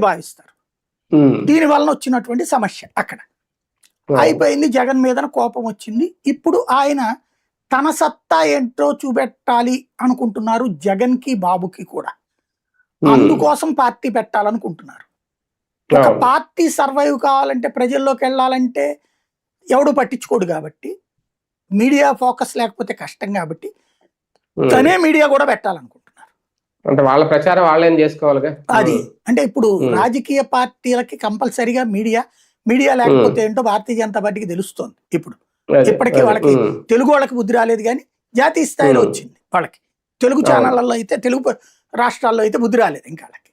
భావిస్తారు. దీని వలన వచ్చినటువంటి సమస్య అక్కడ అయిపోయింది. జగన్ మీద కోపం వచ్చింది. ఇప్పుడు ఆయన తన సత్తా ఏంటో చూపెట్టాలి అనుకుంటున్నారు. జగన్ కి బాబుకి కూడా అందుకోసం పార్టీ పెట్టాలనుకుంటున్నారు. ఒక పార్టీ సర్వైవ్ కావాలంటే, ప్రజల్లోకి వెళ్ళాలంటే ఎవడు పట్టించుకోడు కాబట్టి, మీడియా ఫోకస్ లేకపోతే కష్టం కాబట్టి తనే మీడియా కూడా పెట్టాలనుకుంటున్నారు. అంటే వాళ్ళ ప్రచారం వాళ్ళేం చేసుకోవాలిగా. అది అంటే ఇప్పుడు రాజకీయ పార్టీలకి కంపల్సరీగా మీడియా లేకపోతే ఏంటో భారతీయ జనతా పార్టీకి తెలుస్తోంది. ఇప్పుడు ఇప్పటికీ వాళ్ళకి తెలుగు వాళ్ళకి బుద్ధి రాలేదు, కానీ జాతీయ స్థాయిలో వచ్చింది వాళ్ళకి. తెలుగు ఛానళ్లలో అయితే, తెలుగు రాష్ట్రాల్లో అయితే బుద్ధి రాలేదు ఇంకా వాళ్ళకి.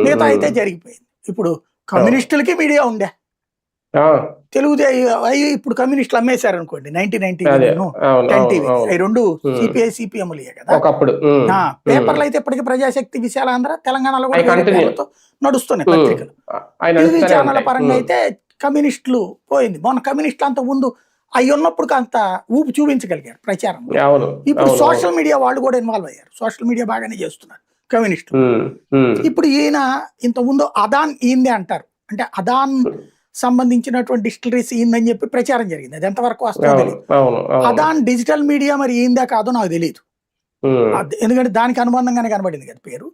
మిగతా అయితే జరిగిపోయింది. ఇప్పుడు కమ్యూనిస్టులకి మీడియా ఉండే, తెలుగు ఇప్పుడు కమ్యూనిస్టులు అమ్మేశారు అనుకోండి. 1990 10 టీవీ అవి రెండు సిపిఐ సిపిఎంలే కదా. పేపర్లు అయితే ఇప్పటికీ ప్రజాశక్తి, విశాలాంధ్ర, తెలంగాణలో కూడా నడుస్తున్నాయి పత్రికలు. టీవీ ఛానల్ పరంగా అయితే కమ్యూనిస్టులు పోయింది. మొన్న కమ్యూనిస్టులు అంత ముందు అవి ఉన్నప్పుడు అంత ఊపు చూపించగలిగారు ప్రచారం. ఇప్పుడు సోషల్ మీడియా వాళ్ళు కూడా ఇన్వాల్వ్ అయ్యారు. సోషల్ మీడియా బాగానే చేస్తున్నారు కమ్యూనిస్టులు. ఇప్పుడు ఈయన ఇంతకుముందు అదాన్ ఈయనదే అంటారు, అంటే అదాన్ సంబంధించినటువంటి డిస్టిలరీస్ ఈయనని చెప్పి ప్రచారం జరిగింది. అది ఎంతవరకు వస్తుందో తెలియదు. అదాన్ డిజిటల్ మీడియా మరి ఏందా కాదో నాకు తెలియదు, ఎందుకంటే దానికి అనుబంధంగానే కనబడింది కదా పేరు.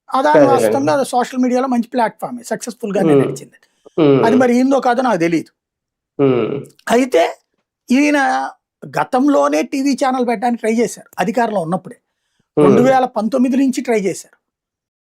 అదాన్ వాస్తవంగా సోషల్ మీడియాలో మంచి ప్లాట్ఫామ్, సక్సెస్ఫుల్ గానే నడిచింది. అది మరి ఏందో కాదో నాకు తెలియదు. అయితే ఈయన గతంలోనే టీవీ ఛానల్ పెట్టడానికి ట్రై చేశారు అధికారంలో ఉన్నప్పుడే. 2019 నుంచి ట్రై చేశారు.